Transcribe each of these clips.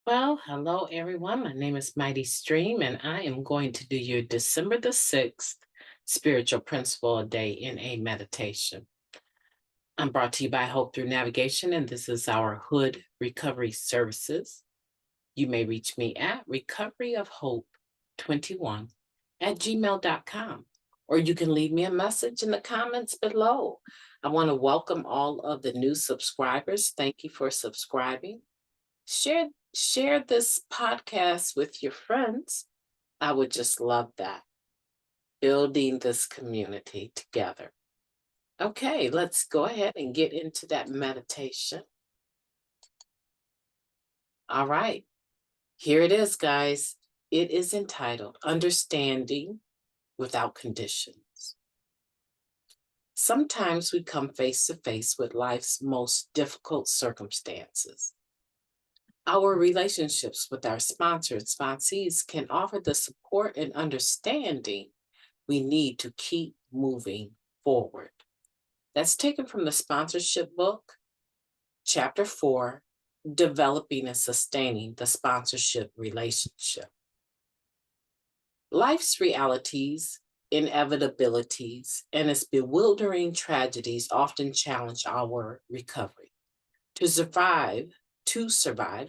Well, hello everyone. My name is Mighty Stream, and I am going to do your December the 6th Spiritual Principle a Day in a meditation. I'm brought to you by Hope Through Navigation, and this is our Hood Recovery Services. You may reach me at recoveryofhope21@gmail.com, or you can leave me a message in the comments below. I want to welcome all of the new subscribers. Thank you for subscribing. Share this podcast with your friends. I would just love that. Building this community together. Okay, let's go ahead and get into that meditation. All right, here it is, guys. It is entitled Understanding Without Conditions. Sometimes we come face to face with life's most difficult circumstances. Our relationships with our sponsor and sponsees can offer the support and understanding we need to keep moving forward. That's taken from the sponsorship book, Chapter 4, Developing and Sustaining the Sponsorship Relationship. Life's realities, inevitabilities, and its bewildering tragedies often challenge our recovery. To survive,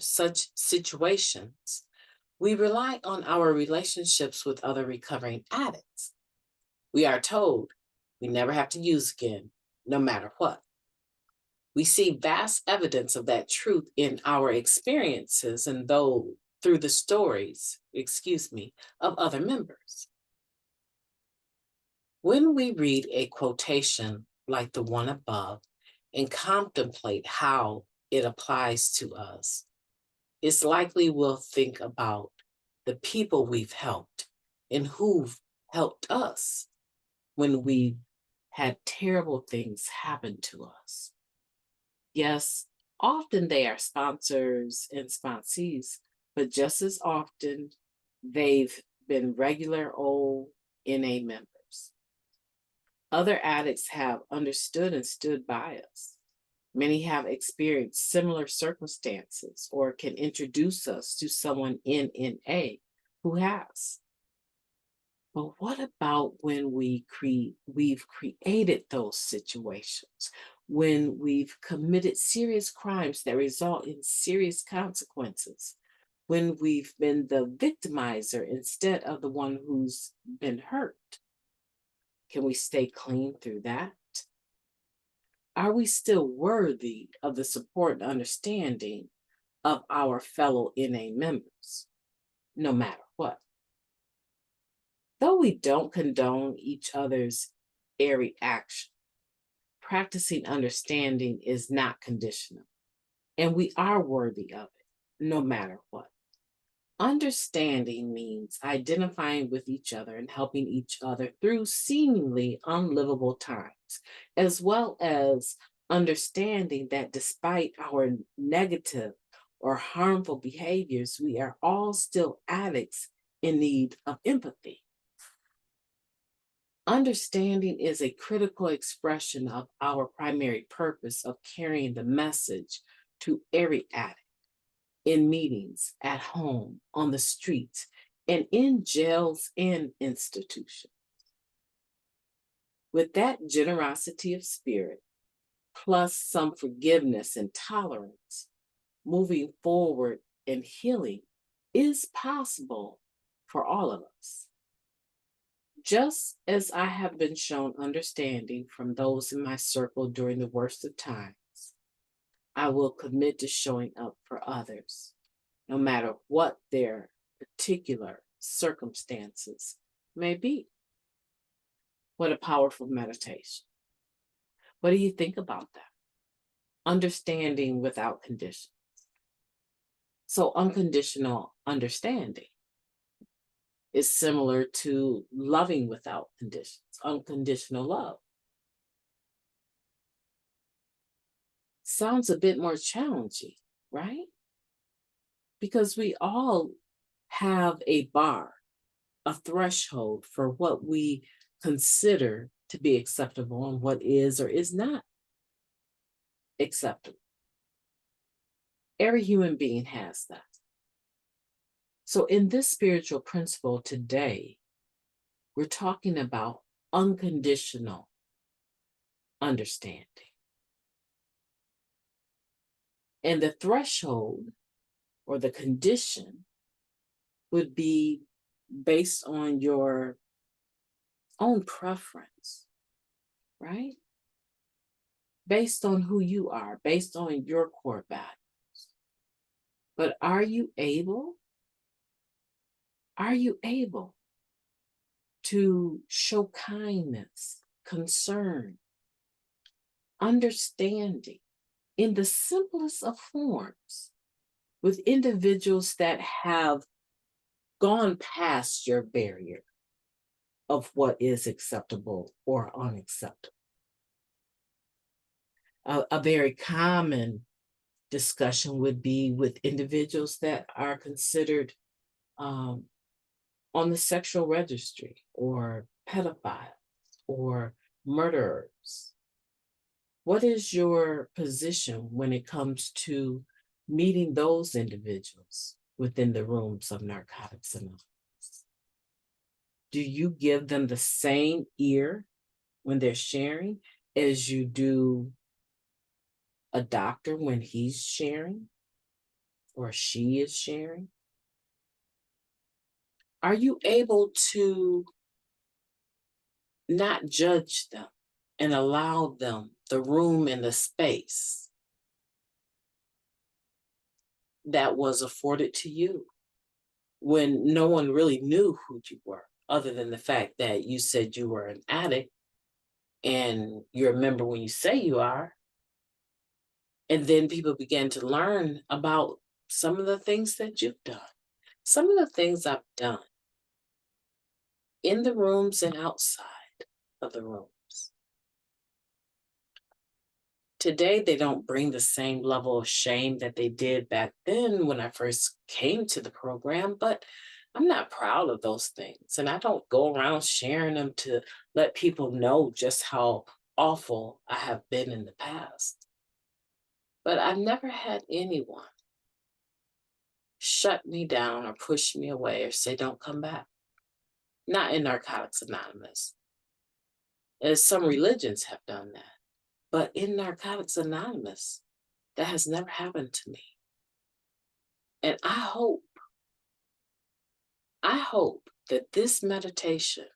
such situations, we rely on our relationships with other recovering addicts. We are told we never have to use again, no matter what. We see vast evidence of that truth in our experiences and though through the stories, of other members. When we read a quotation like the one above and contemplate how it applies to us, it's likely we'll think about the people we've helped and who've helped us when we had terrible things happen to us. Yes, often they are sponsors and sponsees, but just as often they've been regular old NA members. Other addicts have understood and stood by us. Many have experienced similar circumstances or can introduce us to someone in NA who has. But what about when we've created those situations, when we've committed serious crimes that result in serious consequences, when we've been the victimizer instead of the one who's been hurt? Can we stay clean through that? Are we still worthy of the support and understanding of our fellow NA members, no matter what? Though we don't condone each other's airy action, practicing understanding is not conditional, and we are worthy of it, no matter what. Understanding means identifying with each other and helping each other through seemingly unlivable times, as well as understanding that despite our negative or harmful behaviors, we are all still addicts in need of empathy. Understanding is a critical expression of our primary purpose of carrying the message to every addict in meetings, at home, on the streets, and in jails and institutions. With that generosity of spirit, plus some forgiveness and tolerance, moving forward and healing is possible for all of us. Just as I have been shown understanding from those in my circle during the worst of times, I will commit to showing up for others, no matter what their particular circumstances may be. What a powerful meditation. What do you think about that? Understanding without conditions. So, unconditional understanding is similar to loving without conditions, unconditional love. Sounds a bit more challenging, right? Because we all have a bar, a threshold for what we consider to be acceptable and what is or is not acceptable. Every human being has that. So, in this spiritual principle today, we're talking about unconditional understanding. And the threshold or the condition would be based on your own preference, right? Based on who you are, based on your core values. But are you able to show kindness, concern, understanding in the simplest of forms with individuals that have gone past your barrier of what is acceptable or unacceptable? A very common discussion would be with individuals that are considered um, on the sexual registry or pedophiles or murderers. What is your position when it comes to meeting those individuals within the rooms of Narcotics Anonymous? Do you give them the same ear when they're sharing as you do a doctor when he's sharing or she is sharing? Are you able to not judge them and allow them the room and the space that was afforded to you when no one really knew who you were, other than the fact that you said you were an addict and you remember when you say you are? And then people began to learn about some of the things that you've done, some of the things I've done in the rooms and outside of the rooms. Today, they don't bring the same level of shame that they did back then when I first came to the program, but I'm not proud of those things. And I don't go around sharing them to let people know just how awful I have been in the past. But I've never had anyone shut me down or push me away or say, don't come back. Not in Narcotics Anonymous, as some religions have done that. But in Narcotics Anonymous, that has never happened to me. And I hope that this meditation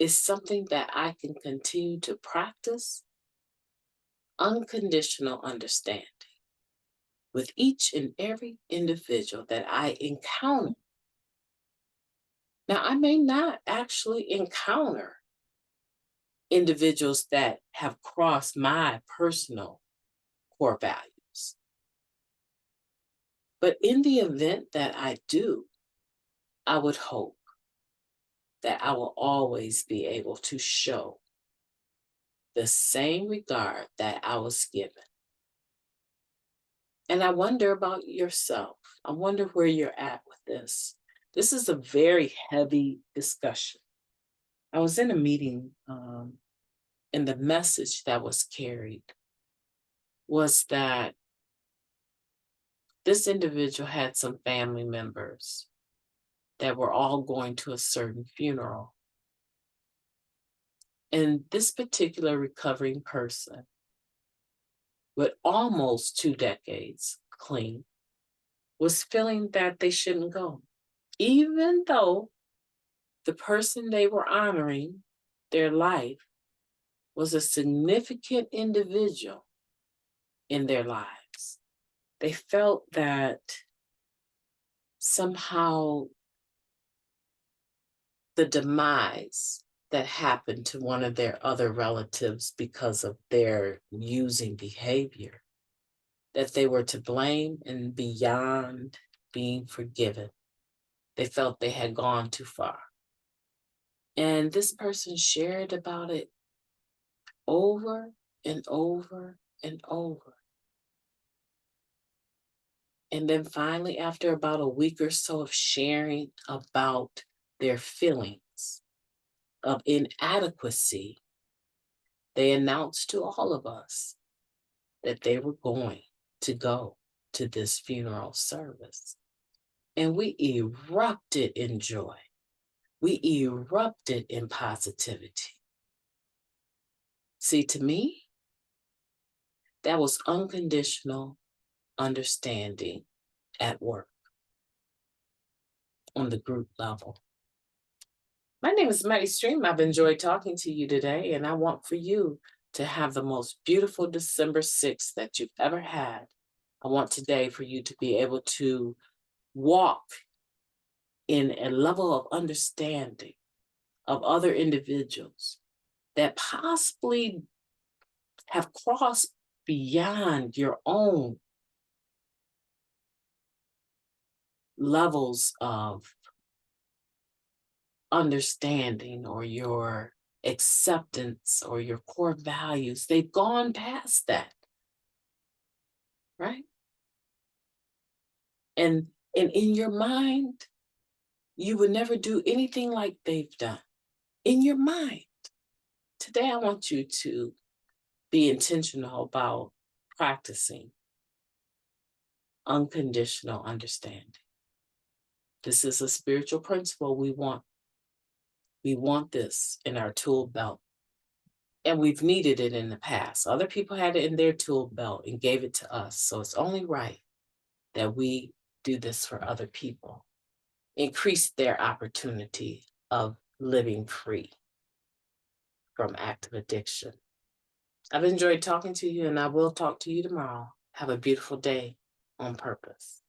is something that I can continue to practice unconditional understanding with each and every individual that I encounter. Now, I may not actually encounter individuals that have crossed my personal core values. But in the event that I do, I would hope that I will always be able to show the same regard that I was given. And I wonder about yourself. I wonder where you're at with this. This is a very heavy discussion. I was in a meeting, and the message that was carried was that this individual had some family members that were all going to a certain funeral. And this particular recovering person, with almost 2 decades clean, was feeling that they shouldn't go, even though the person they were honoring, their life, was a significant individual in their lives. They felt that somehow the demise that happened to one of their other relatives because of their using behavior, that they were to blame and beyond being forgiven. They felt they had gone too far. And this person shared about it over and over and over. And then finally, after about a week or so of sharing about their feelings of inadequacy, they announced to all of us that they were going to go to this funeral service. and we erupted in joy. We erupted in positivity. See, to me, that was unconditional understanding at work on the group level. My name is Mighty Stream. I've enjoyed talking to you today, and I want for you to have the most beautiful December 6th that you've ever had. I want today for you to be able to walk in a level of understanding of other individuals that possibly have crossed beyond your own levels of understanding or your acceptance or your core values. They've gone past that, right? And in your mind, you would never do anything like they've done. In your mind. Today, I want you to be intentional about practicing unconditional understanding. This is a spiritual principle we want. We want this in our tool belt. And we've needed it in the past. Other people had it in their tool belt and gave it to us. So it's only right that we do this for other people. Increase their opportunity of living free from active addiction. I've enjoyed talking to you, and I will talk to you tomorrow. Have a beautiful day on purpose.